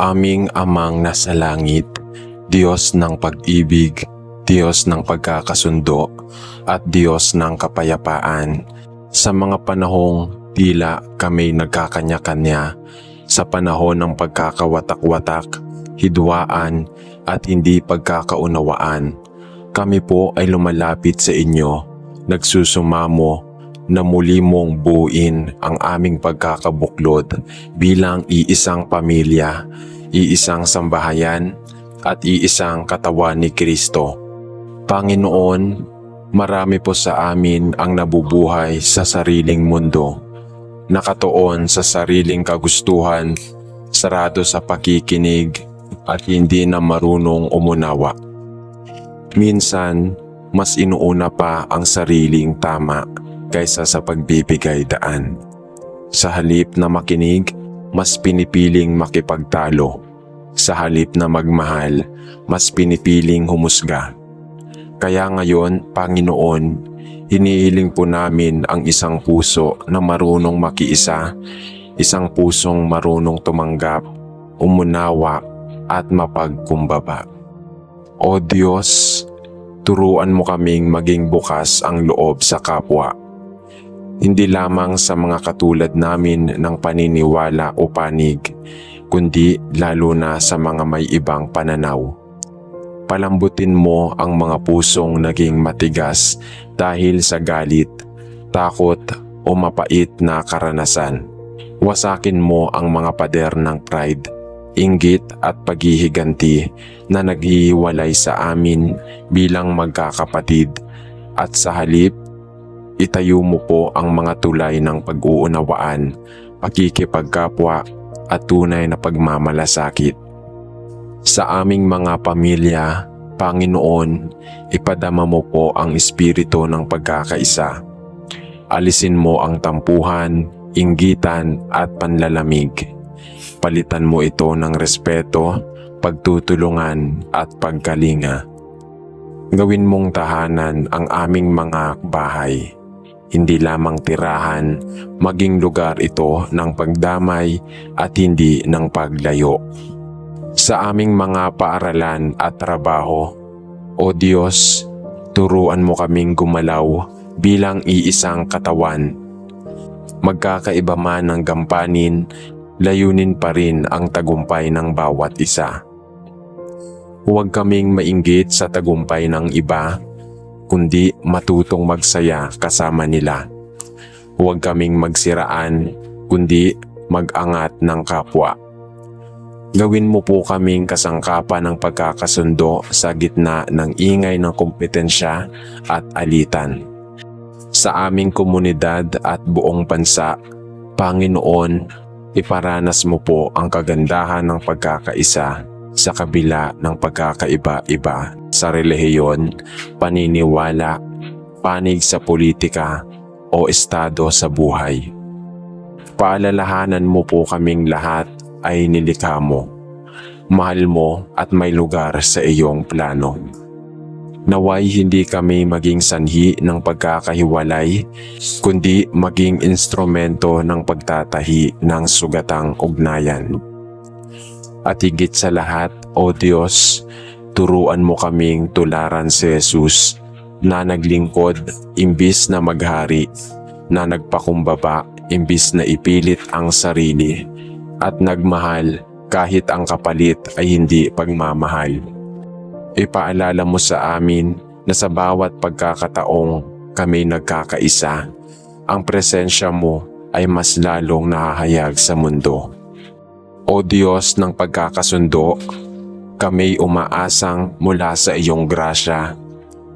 Aming Amang nasa langit, Diyos ng pag-ibig, Diyos ng pagkakasundo, at Diyos ng kapayapaan. Sa mga panahong tila kami nagkakanya-kanya, sa panahon ng pagkakawatak-watak, hidwaan, at hindi pagkakaunawaan, kami po ay lumalapit sa inyo, nagsusumamo na muli mong buuin ang aming pagkakabuklod bilang iisang pamilya, iisang sambahayan, at iisang katawan ni Kristo. Panginoon, marami po sa amin ang nabubuhay sa sariling mundo, nakatuon sa sariling kagustuhan, sarado sa pakikinig, at hindi na marunong umunawa. Minsan, mas inuuna pa ang sariling tama kaysa sa pagbibigay daan. Sa halip na makinig, mas pinipiling makipagtalo. Sa halip na magmahal, mas pinipiling humusga. Kaya ngayon, Panginoon, hinihiling po namin ang isang puso na marunong makiisa, isang pusong marunong tumanggap, umunawa, at mapagkumbaba. O Diyos, turuan mo kaming maging bukas ang loob sa kapwa. Hindi lamang sa mga katulad namin ng paniniwala o panig, kundi lalo na sa mga may ibang pananaw. Palambutin mo ang mga pusong naging matigas dahil sa galit, takot o mapait na karanasan. Wasakin mo ang mga pader ng pride, inggit at paghihiganti na naghihiwalay sa amin bilang magkakapatid, at sa halip, itayo mo po ang mga tulay ng pag-uunawaan, pakikipagkapwa at tunay na pagmamalasakit. Sa aming mga pamilya, Panginoon, ipadama mo po ang espiritu ng pagkakaisa. Alisin mo ang tampuhan, inggitan at panlalamig. Palitan mo ito ng respeto, pagtutulungan at pagkalinga. Gawin mong tahanan ang aming mga bahay. Hindi lamang tirahan, maging lugar ito ng pagdamay at hindi ng paglayo. Sa aming mga paaralan at trabaho, O Diyos, turuan mo kaming gumalaw bilang iisang katawan. Magkakaiba man ng gampanin, layunin pa rin ang tagumpay ng bawat isa. Huwag kaming mainggit sa tagumpay ng iba, kundi matutong magsaya kasama nila. Huwag kaming magsiraan, kundi mag-angat ng kapwa. Gawin mo po kaming kasangkapan ng pagkakasundo sa gitna ng ingay ng kompetensya at alitan. Sa aming komunidad at buong bansa, Panginoon, iparanas mo po ang kagandahan ng pagkakaisa sa kabila ng pagkakaiba-iba sa relihiyon, paniniwala, panig sa politika o estado sa buhay. Paalalahanan mo po kaming lahat ay nilikha mo, mahal mo at may lugar sa iyong plano. Naway hindi kami maging sanhi ng pagkakahiwalay, kundi maging instrumento ng pagtatahi ng sugatang ugnayan. At higit sa lahat, O Diyos, turuan mo kaming tularan si Jesus na naglingkod imbis na maghari, na nagpakumbaba imbis na ipilit ang sarili, at nagmahal kahit ang kapalit ay hindi pagmamahal. Ipaalala mo sa amin na sa bawat pagkakataong kami nagkakaisa, ang presensya mo ay mas lalong nahahayag sa mundo. O Diyos ng pagkakasundo, kami umaasang mula sa iyong grasya,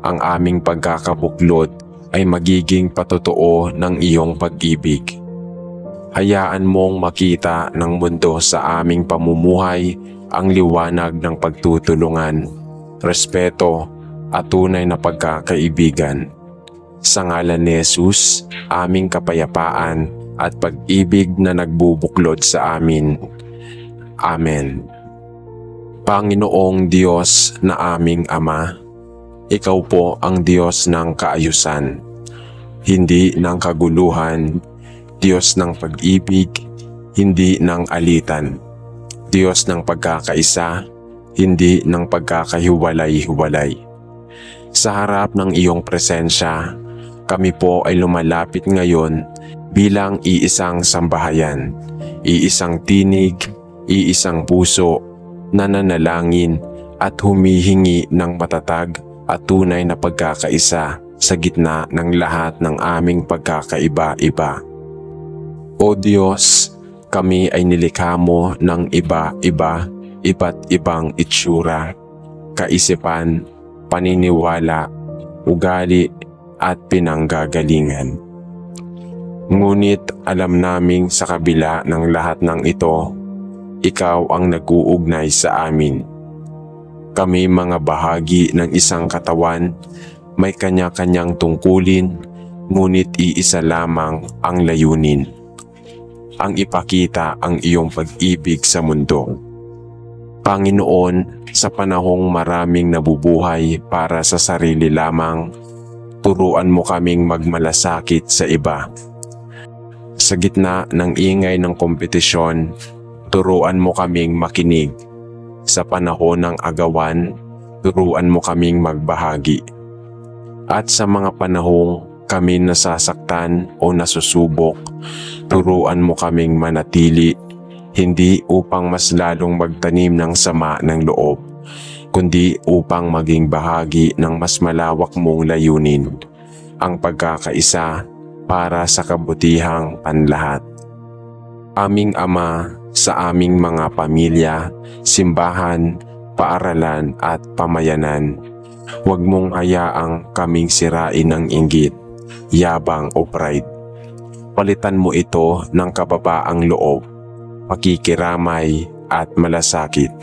ang aming pagkakabuklod ay magiging patotoo ng iyong pag-ibig. Hayaan mong makita ng mundo sa aming pamumuhay ang liwanag ng pagtutulungan, respeto at tunay na pagkakaibigan. Sa ngalan ni Jesus, aming kapayapaan at pag-ibig na nagbubuklod sa amin. Amen. Panginoong Diyos na aming Ama, Ikaw po ang Diyos ng kaayusan, hindi ng kaguluhan, Diyos ng pag-ibig, hindi ng alitan. Diyos ng pagkakaisa, hindi ng pagkakahiwalay-hiwalay. Sa harap ng iyong presensya, kami po ay lumalapit ngayon bilang iisang sambahayan, iisang tinig, iisang puso, na nanalangin at humihingi ng matatag at tunay na pagkakaisa sa gitna ng lahat ng aming pagkakaiba-iba. O Diyos, kami ay nilikha mo ng iba-iba, iba't ibang itsura, kaisipan, paniniwala, ugali at pinanggagalingan. Ngunit alam naming sa kabila ng lahat ng ito, ikaw ang nag-uugnay sa amin. Kami mga bahagi ng isang katawan, may kanya-kanyang tungkulin, ngunit iisa lamang ang layunin. Ang ipakita ang iyong pag-ibig sa mundo. Panginoon, sa panahong maraming nabubuhay para sa sarili lamang, turuan mo kaming magmalasakit sa iba. Sa gitna ng ingay ng kompetisyon, turuan mo kaming makinig. Sa panahon ng agawan, turuan mo kaming magbahagi. At sa mga panahong kami nasasaktan o nasusubok, turuan mo kaming manatili, hindi upang mas lalong magtanim ng sama ng loob, kundi upang maging bahagi ng mas malawak mong layunin, ang pagkakaisa para sa kabutihang panlahat. Aming Ama, sa aming mga pamilya, simbahan, paaralan at pamayanan, huwag mong hayaang kaming sirain ng inggit, yabang o pride. Palitan mo ito ng kababaang loob, pakikiramay at malasakit.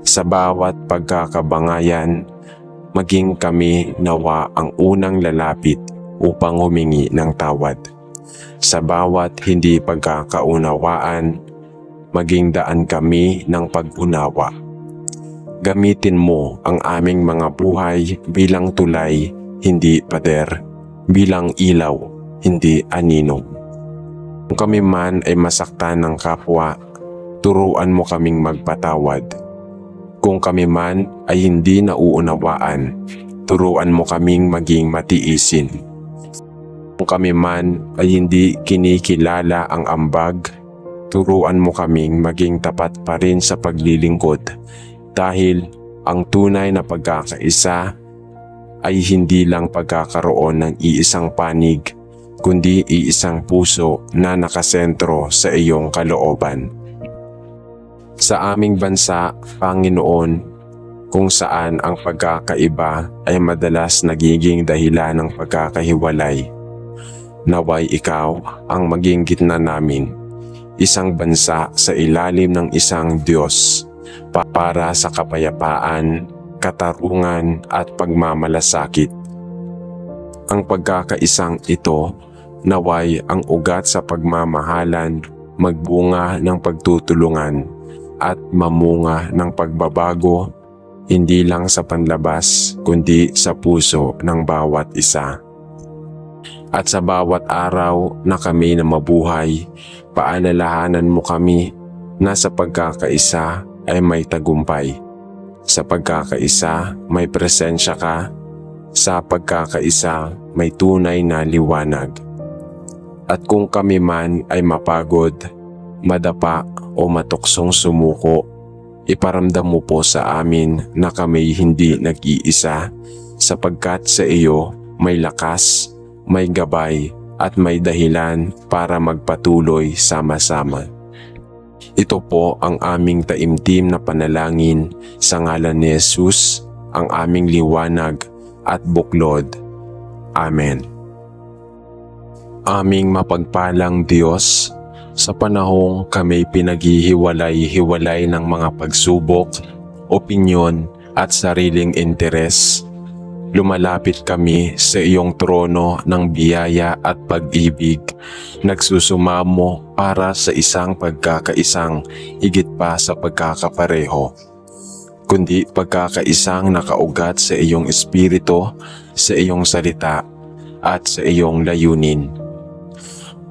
Sa bawat pagkakabangayan, maging kami nawa ang unang lalapit upang humingi ng tawad. Sa bawat hindi pagkakaunawaan, maging daan kami ng pag-unawa. Gamitin mo ang aming mga buhay bilang tulay, hindi pader, bilang ilaw, hindi anino. Kung kami man ay masaktan ng kapwa, turuan mo kaming magpatawad. Kung kami man ay hindi nauunawaan, turuan mo kaming maging matiisin. Kung kami man ay hindi kinikilala ang ambag, turuan mo kaming maging tapat pa rin sa paglilingkod, dahil ang tunay na pagkakaisa ay hindi lang pagkakaroon ng iisang panig, kundi iisang puso na nakasentro sa iyong kalooban. Sa aming bansa, Panginoon, kung saan ang pagkakaiba ay madalas nagiging dahilan ng pagkakahiwalay, naway ikaw ang maging gitna namin, isang bansa sa ilalim ng isang Diyos, para sa kapayapaan, katarungan at pagmamalasakit. Ang pagkakaisang ito, naway ang ugat sa pagmamahalan, magbunga ng pagtutulungan at mamunga ng pagbabago, hindi lang sa panlabas kundi sa puso ng bawat isa. At sa bawat araw na kami na mabuhay, paalalahanan mo kami na sa pagkakaisa ay may tagumpay. Sa pagkakaisa may presensya ka. Sa pagkakaisa may tunay na liwanag. At kung kami man ay mapagod, madapa o matuksong sumuko, iparamdam mo po sa amin na kami hindi nag-iisa, sapagkat sa iyo may lakas, may gabay at may dahilan para magpatuloy sama-sama. Ito po ang aming taimtim na panalangin sa ngalan ni Jesus, ang aming liwanag at buklod. Amen. Aming mapagpalang Diyos, sa panahong kami pinaghihiwalay-hiwalay ng mga pagsubok, opinyon at sariling interes, lumalapit kami sa iyong trono ng biyaya at pag-ibig, nagsusumamo para sa isang pagkakaisang higit pa sa pagkakapareho, kundi pagkakaisang nakaugat sa iyong espiritu, sa iyong salita at sa iyong layunin.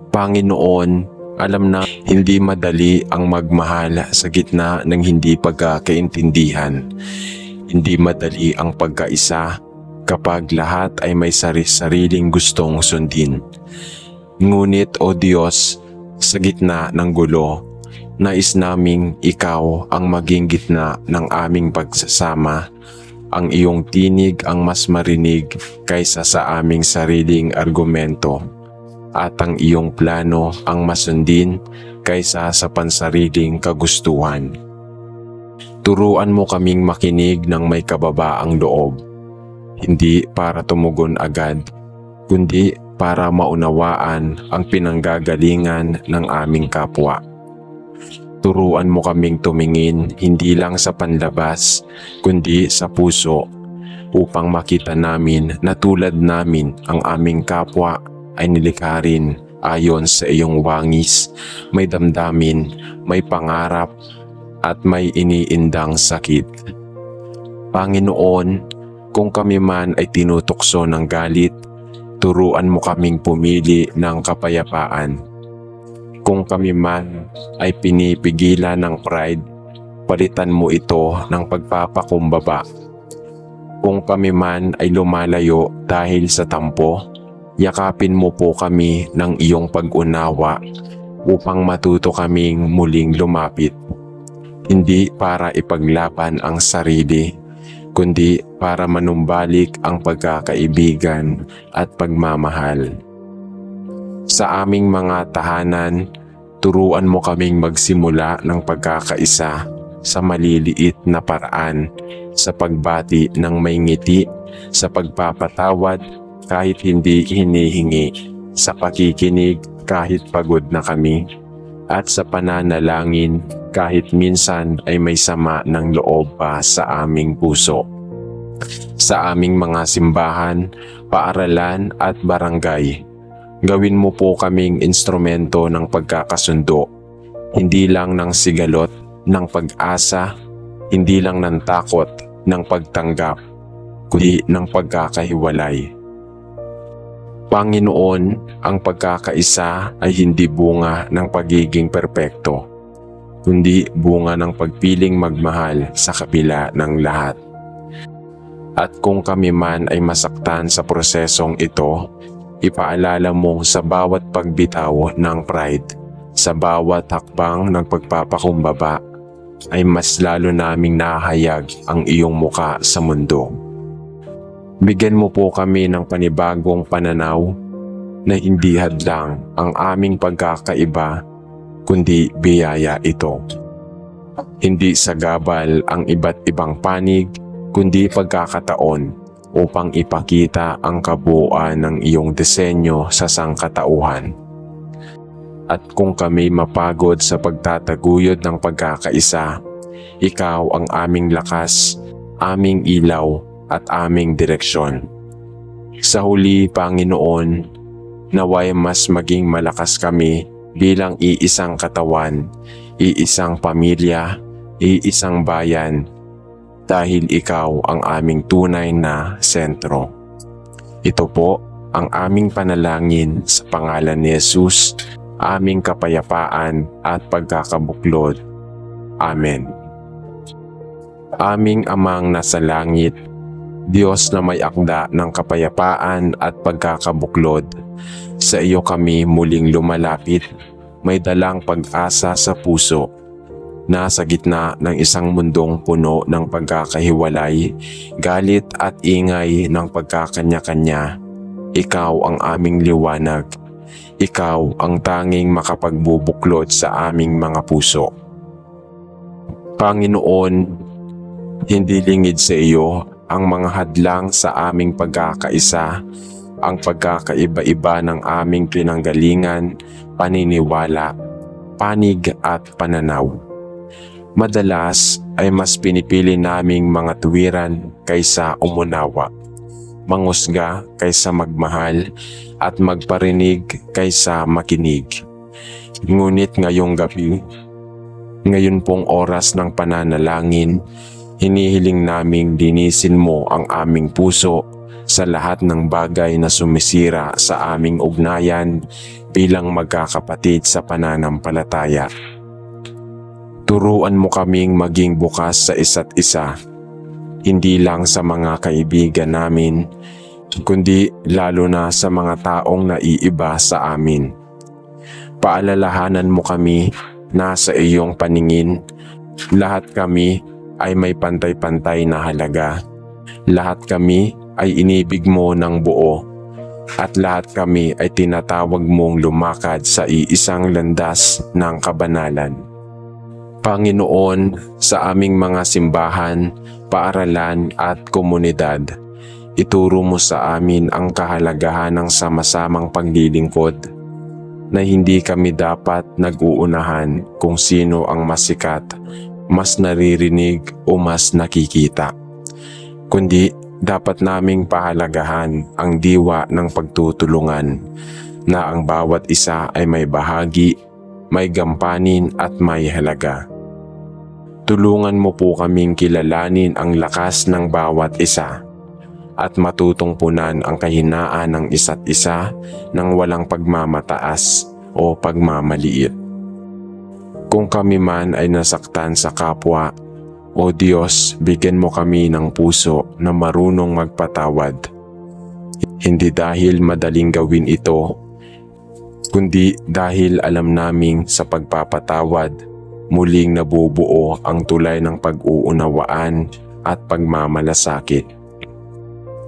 Panginoon, Alam na hindi madali ang magmahal sa gitna ng hindi pagkakaintindihan. Hindi madali ang pagkaisa kapag lahat ay may sariling gustong sundin. Ngunit o Diyos, sa gitna ng gulo, nais naming ikaw ang maging gitna ng aming pagsasama. Ang iyong tinig ang mas marinig kaysa sa aming sariling argumento. At ang iyong plano ang masundin kaysa sa pansariling kagustuhan. Turuan mo kaming makinig ng may kababaang loob, hindi para tumugon agad, kundi para maunawaan ang pinanggagalingan ng aming kapwa. Turuan mo kaming tumingin hindi lang sa panlabas, kundi sa puso, upang makita namin na tulad namin ang aming kapwa ay nilikha rin ayon sa iyong wangis, may damdamin, may pangarap, at may iniindang sakit. Panginoon, kung kami man ay tinutukso ng galit, turuan mo kaming pumili ng kapayapaan. Kung kami man ay pinipigilan ng pride, palitan mo ito ng pagpapakumbaba. Kung kami man ay lumalayo dahil sa tampo, yakapin mo po kami ng iyong pag-unawa upang matuto kaming muling lumapit. Hindi para ipaglaban ang sarili, kundi para manumbalik ang pagkakaibigan at pagmamahal. Sa aming mga tahanan, turuan mo kaming magsimula ng pagkakaisa sa maliliit na paraan, sa pagbati ng may ngiti, sa pagpapatawad kahit hindi hinihingi, sa pakikinig kahit pagod na kami, at sa pananalangin kahit minsan ay may sama ng loob pa sa aming puso. Sa aming mga simbahan, paaralan at barangay, gawin mo po kaming instrumento ng pagkakasundo, hindi lang ng sigalot, ng pag-asa, hindi lang ng takot, ng pagtanggap, kundi ng pagkakahiwalay. Panginoon, ang pagkakaisa ay hindi bunga ng pagiging perpekto, kundi bunga ng pagpiling magmahal sa kabila ng lahat. At kung kami man ay masaktan sa prosesong ito, ipaalala mo sa bawat pagbitaw ng pride, sa bawat hakbang ng pagpapakumbaba, ay mas lalo naming nahayag ang iyong muka sa mundo. Bigyan mo po kami ng panibagong pananaw na hindi hadlang ang aming pagkakaiba, kundi biyaya ito. Hindi sagabal ang iba't ibang panig, kundi pagkakataon upang ipakita ang kabuuan ng iyong disenyo sa sangkatauhan. At kung kami mapagod sa pagtataguyod ng pagkakaisa, ikaw ang aming lakas, aming ilaw, at aming direksyon. Sa huli, Panginoon, naway mas maging malakas kami bilang iisang katawan, iisang pamilya, iisang bayan, dahil ikaw ang aming tunay na sentro. Ito po ang aming panalangin sa pangalan ni Jesus, aming kapayapaan at pagkakabuklod. Amen. Aming Amang nasa langit, Diyos na may akda ng kapayapaan at pagkakabuklod, sa iyo kami muling lumalapit, may dalang pag-asa sa puso. Nasa gitna ng isang mundong puno ng pagkakahiwalay, galit at ingay ng pagkakanya-kanya, ikaw ang aming liwanag. Ikaw ang tanging makapagbubuklod sa aming mga puso. Panginoon, hindi lingid sa iyo ang mga hadlang sa aming pagkakaisa, ang pagkakaiba-iba ng aming pinanggalingan, paniniwala, panig at pananaw. Madalas ay mas pinipili naming mga tuwiran kaysa umunawa, mangusga kaysa magmahal, at magparinig kaysa makinig. Ngunit ngayong gabi, ngayon pong oras ng pananalangin, hinihiling naming linisin mo ang aming puso sa lahat ng bagay na sumisira sa aming ugnayan bilang magkakapatid sa pananampalataya. Turuan mo kaming maging bukas sa isa't isa, hindi lang sa mga kaibigan namin, kundi lalo na sa mga taong naiiba sa amin. Paalalahanan mo kami na sa iyong paningin, lahat kami ay may pantay-pantay na halaga. Lahat kami ay inibig mo ng buo, at lahat kami ay tinatawag mong lumakad sa iisang landas ng kabanalan. Panginoon, sa aming mga simbahan, paaralan at komunidad, ituro mo sa amin ang kahalagahan ng sama-samang paglilingkod, na hindi kami dapat nag-uunahan kung sino ang mas sikat, mas naririnig o mas nakikita, kundi dapat naming pahalagahan ang diwa ng pagtutulungan, na ang bawat isa ay may bahagi, may gampanin at may halaga. Tulungan mo po kaming kilalanin ang lakas ng bawat isa at matutong punan ang kahinaan ng isa't isa ng walang pagmamataas o pagmamaliit. Kung kami man ay nasaktan sa kapwa, O Diyos, bigyan mo kami ng puso na marunong magpatawad. Hindi dahil madaling gawin ito, kundi dahil alam naming sa pagpapatawad, muling nabubuo ang tulay ng pag-uunawaan at pagmamalasakit.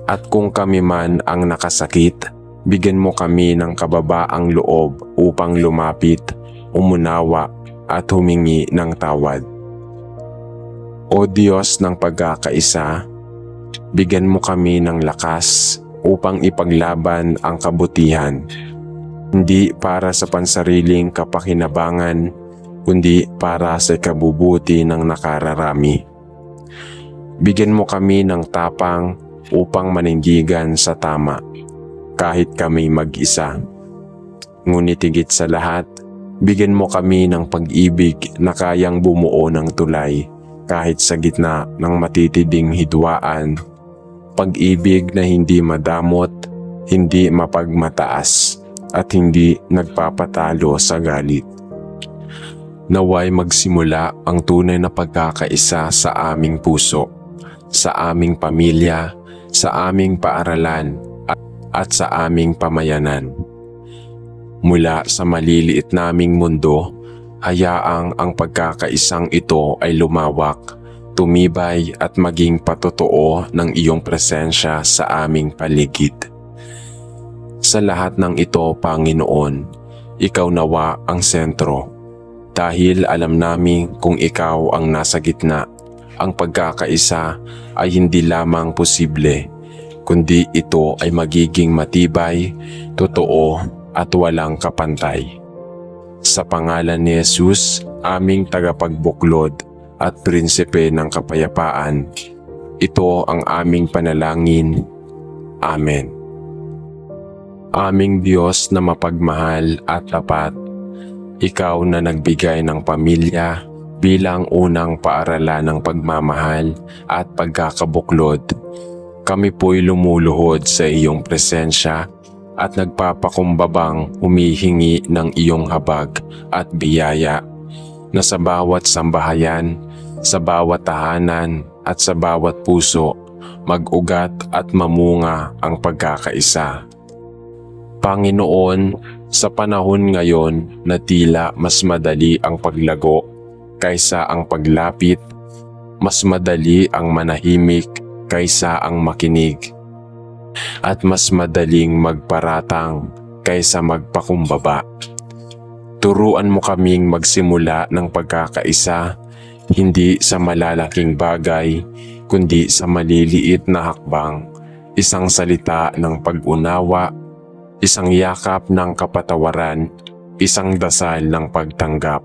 At kung kami man ang nakasakit, bigyan mo kami ng kababaang loob upang lumapit, umunawa at humingi ng tawad. O Diyos ng pagkakaisa, bigyan mo kami ng lakas upang ipaglaban ang kabutihan, hindi para sa pansariling kapakinabangan, kundi para sa ikabubuti ng nakararami. Bigyan mo kami ng tapang upang manindigan sa tama, kahit kami mag-isa. Ngunit higit sa lahat, bigyan mo kami ng pag-ibig na kayang bumuo ng tulay, kahit sa gitna ng matitinding hidwaan, pag-ibig na hindi madamot, hindi mapagmataas, at hindi nagpapatalo sa galit. Naway magsimula ang tunay na pagkakaisa sa aming puso, sa aming pamilya, sa aming paaralan, at sa aming pamayanan. Mula sa maliliit naming mundo, hayaang ang pagkakaisang ito ay lumawak, tumibay at maging patotoo ng iyong presensya sa aming paligid. Sa lahat ng ito, Panginoon, ikaw nawa ang sentro. Dahil alam namin kung ikaw ang nasa gitna, ang pagkakaisa ay hindi lamang posible, kundi ito ay magiging matibay, totoo at walang kapantay. Sa pangalan ni Jesus, aming tagapagbuklod at prinsipe ng kapayapaan, ito ang aming panalangin. Amen. Aming Diyos na mapagmahal at tapat, ikaw na nagbigay ng pamilya bilang unang paaralan ng pagmamahal at pagkakabuklod, kami po'y lumuluhod sa iyong presensya at nagpapakumbabang humihingi ng iyong habag at biyaya, na sa bawat sambahayan, sa bawat tahanan at sa bawat puso, mag-ugat at mamunga ang pagkakaisa. Panginoon, sa panahon ngayon na tila mas madali ang paglago kaysa ang paglapit, mas madali ang manahimik kaysa ang makinig, at mas madaling magparatang kaysa magpakumbaba. Turuan mo kaming magsimula ng pagkakaisa, hindi sa malalaking bagay, kundi sa maliliit na hakbang, isang salita ng pag-unawa, isang yakap ng kapatawaran, isang dasal ng pagtanggap.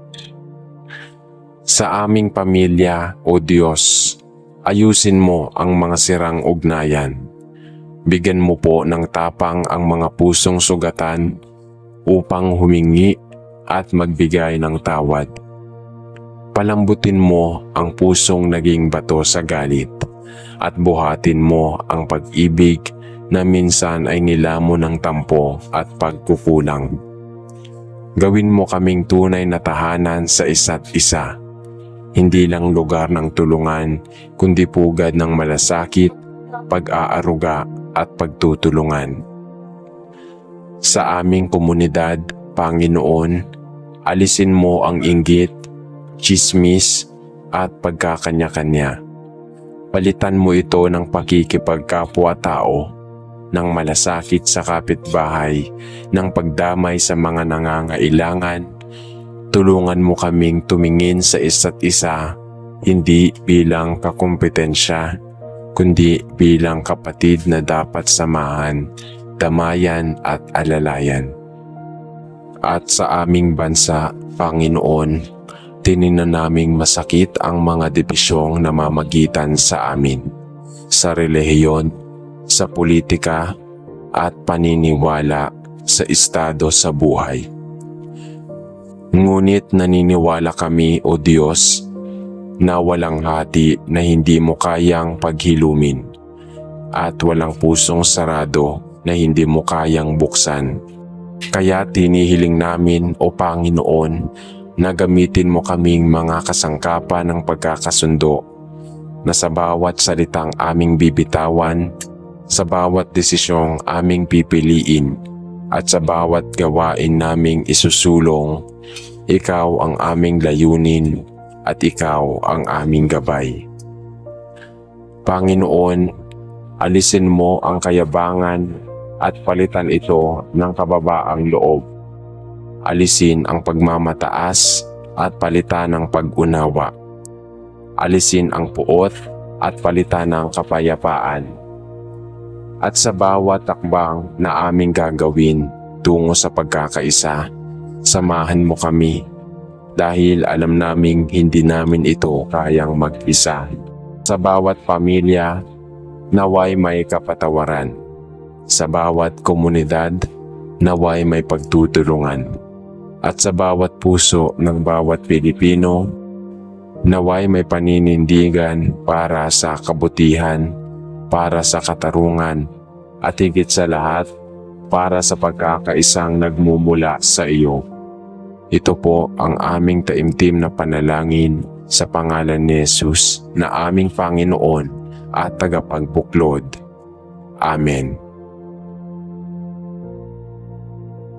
Sa aming pamilya, O Diyos, ayusin mo ang mga sirang ugnayan. Bigyan mo po ng tapang ang mga pusong sugatan upang humingi at magbigay ng tawad. Palambutin mo ang pusong naging bato sa galit at buhatin mo ang pag-ibig na minsan ay nilamon ng tampo at pagkukulang. Gawin mo kaming tunay na tahanan sa isa't isa. Hindi lang lugar ng tulungan, kundi pugad ng malasakit, pag-aaruga at pagtutulungan. Sa aming komunidad, Panginoon, alisin mo ang inggit, tsismis at pagkakanya-kanya. Palitan mo ito ng pakikipagkapwa-tao, ng malasakit sa kapitbahay, ng pagdamay sa mga nangangailangan. Tulungan mo kaming tumingin sa isa't isa, hindi bilang kakumpetensya, kundi bilang kapatid na dapat samahan, damayan at alalayan. At sa aming bansa, Panginoon, tininan naming masakit ang mga dibisyong namamagitan sa amin, sa relihiyon, sa politika at paniniwala sa estado sa buhay. Ngunit naniniwala kami, O Diyos, na walang hati na hindi mo kayang paghilumin at walang pusong sarado na hindi mo kayang buksan. Kaya tinihiling namin, O Panginoon, na gamitin mo kaming mga kasangkapan ng pagkakasundo, na sa bawat salitang aming bibitawan, sa bawat desisyong aming pipiliin, at sa bawat gawain naming isusulong, Ikaw ang aming layunin at Ikaw ang aming gabay. Panginoon, alisin mo ang kayabangan at palitan ito ng kababaang loob. Alisin ang pagmamataas at palitan ng pag-unawa. Alisin ang puot at palitan ng kapayapaan. At sa bawat takbang na aming gagawin tungo sa pagkakaisa, samahan mo kami dahil alam naming hindi namin ito kayang mag-isa. Sa bawat pamilya, naway may kapatawaran. Sa bawat komunidad, naway may pagtutulungan. At sa bawat puso ng bawat Pilipino, naway may paninindigan para sa kabutihan, para sa katarungan, at higit sa lahat, para sa pagkakaisang nagmumula sa iyo. Ito po ang aming taimtim na panalangin sa pangalan ni Jesus na aming Panginoon at tagapagbuklod. Amen.